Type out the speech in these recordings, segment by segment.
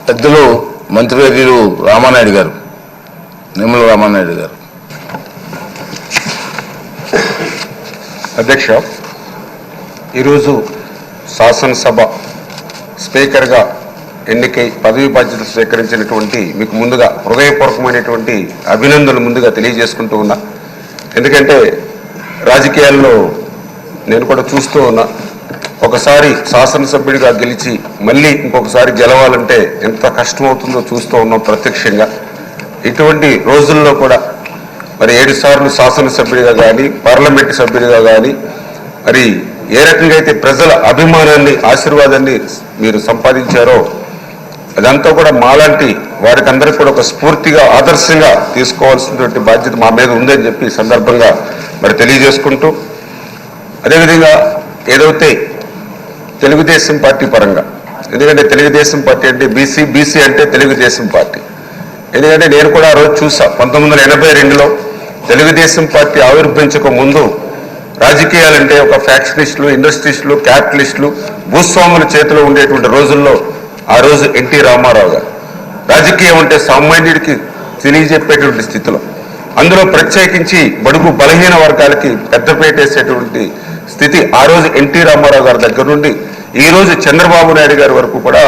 పెద్దలు మంత్రివర్యులు రామానాయుడు గారు, నిమ్మల రామానాయుడు గారు. అధ్యక్ష, ఈరోజు శాసనసభ స్పీకర్గా ఎన్నికై పదవి బాధ్యతలు స్వీకరించినటువంటి మీకు ముందుగా హృదయపూర్వకమైనటువంటి అభినందనలు ముందుగా తెలియజేసుకుంటూ ఉన్నా. ఎందుకంటే రాజకీయాల్లో నేను కూడా చూస్తూ ఉన్నా, ఒకసారి శాసనసభ్యుడిగా గెలిచి మళ్ళీ ఇంకొకసారి గెలవాలంటే ఎంత కష్టమవుతుందో చూస్తూ ఉన్నాం ప్రత్యక్షంగా. ఇటువంటి రోజుల్లో కూడా మరి 7 సార్లు శాసనసభ్యుడిగా కానీ పార్లమెంటు సభ్యుడిగా కానీ మరి ఏ రకంగా అయితే ప్రజల అభిమానాన్ని ఆశీర్వాదాన్ని మీరు సంపాదించారో అదంతా కూడా మాలాంటి వారికి అందరికీ కూడా ఒక స్ఫూర్తిగా ఆదర్శంగా తీసుకోవాల్సినటువంటి బాధ్యత మా మీద ఉందని చెప్పి సందర్భంగా మరి తెలియజేసుకుంటూ, అదేవిధంగా ఏదైతే తెలుగుదేశం పార్టీ పరంగా, ఎందుకంటే తెలుగుదేశం పార్టీ అంటే బీసీ అంటే తెలుగుదేశం పార్టీ. ఎందుకంటే నేను కూడా ఆ రోజు చూసా, 1982లో తెలుగుదేశం పార్టీ ఆవిర్భవించక ముందు రాజకీయాలంటే ఒక ఫ్యాక్షనిస్టులు, ఇండస్ట్రియలిస్టులు, క్యాపిటలిస్టులు, భూస్వాముల చేతిలో ఉండేటువంటి రోజుల్లో ఆ రోజు ఎన్టీ రామారావు గారు రాజకీయం అంటే సామాన్యుడికి తెలియజెప్పేటువంటి స్థితిలో, అందులో ప్రత్యేకించి బడుగు బలహీన వర్గాలకి పెద్దపీట వేసేటువంటి స్థితి ఆ రోజు ఎన్టీ రామారావు గారి దగ్గర నుండి ఈ రోజు చంద్రబాబు నాయుడు గారి వరకు కూడా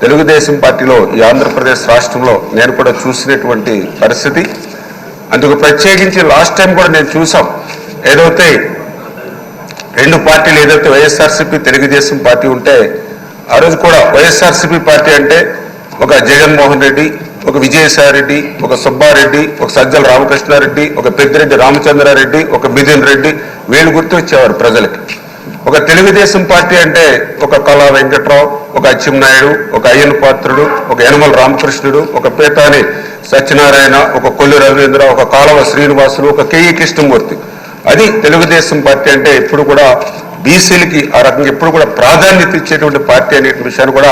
తెలుగుదేశం పార్టీలో ఈ ఆంధ్రప్రదేశ్ రాష్ట్రంలో నేను కూడా చూసినటువంటి పరిస్థితి. అందుకు ప్రత్యేకించి లాస్ట్ టైం కూడా నేను చూసాం, ఏదైతే 2 పార్టీలు ఏదైతే వైఎస్ఆర్సీపీ తెలుగుదేశం పార్టీ ఉంటే ఆ రోజు కూడా వైఎస్ఆర్సీపీ పార్టీ అంటే ఒక జగన్మోహన్ రెడ్డి, ఒక విజయసాయిరెడ్డి, ఒక సుబ్బారెడ్డి, ఒక సజ్జల రామకృష్ణారెడ్డి, ఒక పెద్దిరెడ్డి రామచంద్రారెడ్డి, ఒక మిథున్ రెడ్డి, వీళ్ళు గుర్తు వచ్చేవారు ప్రజలకి. ఒక తెలుగుదేశం పార్టీ అంటే ఒక కళా వెంకట్రావు, ఒక అచ్చెన్నాయుడు, ఒక అయ్యన్ పాత్రుడు, ఒక యనమల రామకృష్ణుడు, ఒక పేతాని సత్యనారాయణ, ఒక కొల్లు రవీంద్ర, ఒక కాలవ శ్రీనివాసులు, ఒక కేఈ కృష్ణమూర్తి. అది తెలుగుదేశం పార్టీ అంటే ఎప్పుడు కూడా బీసీలకి ఆ రకంగా ఎప్పుడు కూడా ప్రాధాన్యత ఇచ్చేటువంటి పార్టీ అనే విషయాన్ని కూడా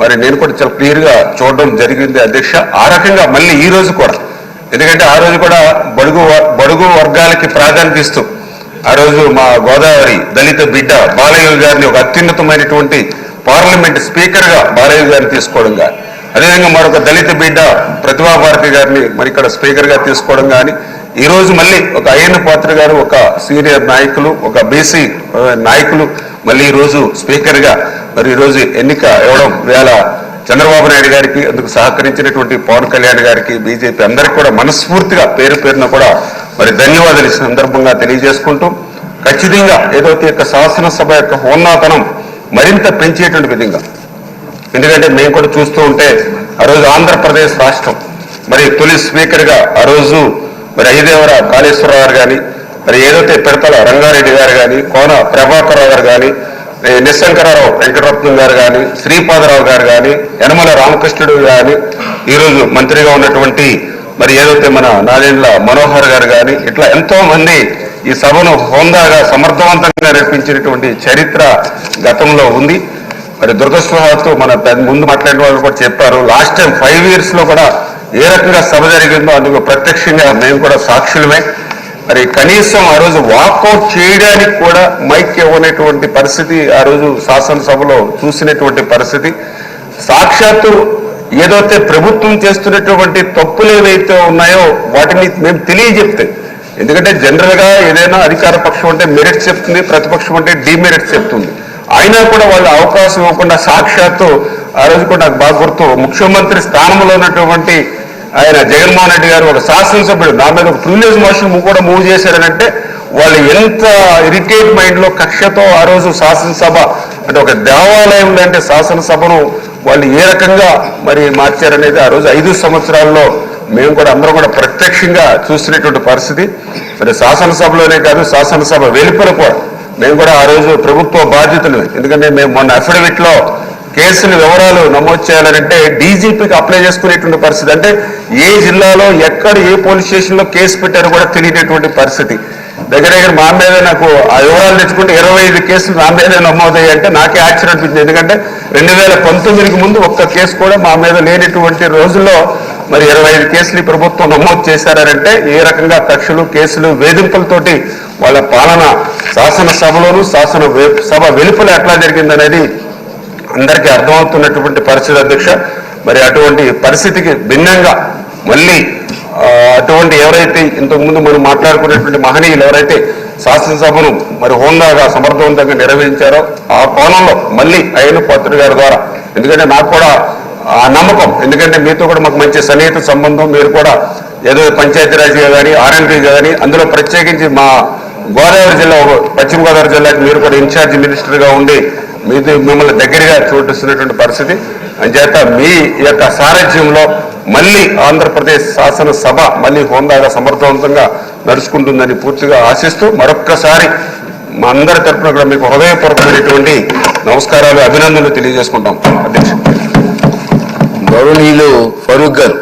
మరి నేను కూడా చాలా క్లియర్గా చూడడం జరిగింది అధ్యక్ష. ఆ రకంగా మళ్ళీ ఈ రోజు కూడా, ఎందుకంటే ఆ రోజు కూడా బడుగు వర్గాలకి ప్రాధాన్యత ఇస్తూ ఆ రోజు మా గోదావరి దళిత బిడ్డ బాలయ్య గారిని ఒక అత్యున్నతమైనటువంటి పార్లమెంట్ స్పీకర్గా బాలయ్య గారిని తీసుకోవడం కానీ, అదేవిధంగా మరొక దళిత బిడ్డ ప్రతిభాభారతి గారిని మరి ఇక్కడ స్పీకర్గా తీసుకోవడం కానీ, ఈరోజు మళ్ళీ ఒక అయ్యన్న పాత్ర గారు ఒక సీనియర్ నాయకులు, ఒక బీసీ నాయకులు మళ్ళీ ఈరోజు స్పీకర్గా మరి ఈరోజు ఎన్నిక ఇవ్వడం వేళ చంద్రబాబు నాయుడు గారికి, అందుకు సహకరించినటువంటి పవన్ కళ్యాణ్ గారికి, బీజేపీ అందరికీ కూడా మనస్ఫూర్తిగా పేరు పేరున కూడా మరి ధన్యవాదాలు ఈ సందర్భంగా తెలియజేసుకుంటూ, ఖచ్చితంగా ఏదైతే యొక్క శాసనసభ యొక్క ఉన్నతనం మరింత పెంచేటువంటి విధంగా, ఎందుకంటే మేము కూడా చూస్తూ ఉంటే ఆ రోజు ఆంధ్రప్రదేశ్ రాష్ట్రం మరి తొలి స్పీకర్గా ఆ రోజు మరి ఐదేవర కాళేశ్వరరావు గారు కానీ, మరి ఏదైతే పెడతల రంగారెడ్డి గారు కానీ, కోన ప్రభాకరరావు గారు కానీ, నిశంకరరావు వెంకటరత్నం గారు కానీ, శ్రీపాదరావు గారు కానీ, యనమల రామకృష్ణుడు కానీ, ఈరోజు మంత్రిగా ఉన్నటువంటి మరి ఏదైతే మన నాదెండ్ల మనోహర్ గారు కానీ, ఇట్లా ఎంతో మంది ఈ సభను హోందాగా సమర్థవంతంగా నడిపించినటువంటి చరిత్ర గతంలో ఉంది. మరి దురదృష్టవశాత్తు మన ముందు మాట్లాడిన వాళ్ళు కూడా చెప్పారు, లాస్ట్ టైం 5 yearsలో కూడా ఏ రకంగా సభ జరిగిందో అందుకు ప్రత్యక్షంగా మేము కూడా సాక్షులమే. మరి కనీసం ఆ రోజు వాకౌట్ చేయడానికి కూడా మైక్ ఇవ్వనటువంటి పరిస్థితి ఆ రోజు శాసనసభలో చూసినటువంటి పరిస్థితి. సాక్షాత్తు ఏదైతే ప్రభుత్వం చేస్తున్నటువంటి తప్పులు ఏవైతే ఉన్నాయో వాటిని మేము తెలియజెప్తే, ఎందుకంటే జనరల్గా ఏదైనా అధికార పక్షం అంటే మెరిట్స్ చెప్తుంది, ప్రతిపక్షం అంటే డిమెరిట్స్ చెప్తుంది. అయినా కూడా వాళ్ళు అవకాశం ఇవ్వకుండా సాక్షాత్తు ఆ రోజు కూడా నాకు బాగా గుర్తు, ముఖ్యమంత్రి స్థానంలో ఉన్నటువంటి ఆయన జగన్మోహన్ రెడ్డి గారు ఒక శాసనసభ్యుడు నా మీద ఒక ప్రివిలేజ్ మోషన్ కూడా మూవ్ చేశారనంటే వాళ్ళు ఎంత ఇరిటేట్ మైండ్లో కక్షతో ఆ రోజు శాసనసభ అంటే ఒక దేవాలయం అంటే శాసనసభను వాళ్ళు ఏ రకంగా మరి మార్చారనేది ఆ రోజు 5 సంవత్సరాల్లో మేము కూడా అందరం కూడా ప్రత్యక్షంగా చూసినటువంటి పరిస్థితి. మరి శాసనసభలోనే కాదు, శాసనసభ వెలుపల కూడా మేము కూడా ఆ రోజు ప్రభుత్వ బాధ్యతలు, ఎందుకంటే మేము మొన్న అఫిడవిట్లో కేసుల వివరాలు నమోదు చేయాలంటే డీజీపీకి అప్లై చేసుకునేటువంటి పరిస్థితి, అంటే ఏ జిల్లాలో ఎక్కడ ఏ పోలీస్ స్టేషన్లో కేసు పెట్టారో కూడా తెలియనటువంటి పరిస్థితి. దగ్గర మా మీద నాకు ఆ వివరాలు తెచ్చుకుంటే 25 కేసులు నా మీద నమోదయ్యాయంటే నాకే ఆశ్చర్యం అనిపించింది. ఎందుకంటే 2019కి ముందు ఒక్క కేసు కూడా మా మీద లేనటువంటి రోజుల్లో మరి 25 కేసులు ఈ ప్రభుత్వం నమోదు చేశారంటే ఏ రకంగా కక్షలు, కేసులు, వేధింపులతోటి వాళ్ళ పాలన శాసనసభలోను శాసన సభ వెలుపల ఎట్లా జరిగిందనేది అందరికీ అర్థమవుతున్నటువంటి పరిస్థితి అధ్యక్ష. మరి అటువంటి పరిస్థితికి భిన్నంగా మళ్ళీ అటువంటి ఎవరైతే ఇంతకుముందు మనం మాట్లాడుకునేటువంటి మహనీయులు ఎవరైతే శాసనసభను మరి హోందాగా సమర్థవంతంగా నిర్వహించారో ఆ కోణంలో మళ్ళీ అయ్యన్న పాత్రుడు గారి ద్వారా, ఎందుకంటే నాకు కూడా ఆ నమ్మకం, ఎందుకంటే మీతో కూడా మాకు మంచి సన్నిహిత సంబంధం, మీరు కూడా ఏదో పంచాయతీరాజ్గా కానీ ఆర్ఎండ్బీగా కానీ అందులో ప్రత్యేకించి మా గోదావరి జిల్లా, పశ్చిమ గోదావరి జిల్లాకి మీరు కూడా ఇన్ఛార్జ్ మినిస్టర్గా ఉండి మిమ్మల్ని దగ్గరగా చూపిస్తున్నటువంటి పరిస్థితి. అంచేత మీ యొక్క సారథ్యంలో మళ్ళీ ఆంధ్రప్రదేశ్ శాసనసభ మళ్ళీ హోందాగా సమర్థవంతంగా నడుచుకుంటుందని పూర్తిగా ఆశిస్తూ మరొక్కసారి మా అందరి తరఫున కూడా మీకు హృదయపూర్వకమైనటువంటి నమస్కారాలు, అభినందనలు తెలియజేసుకుంటాం. అధ్యక్ష గౌరవనీయులు ఫరూక్ గారు.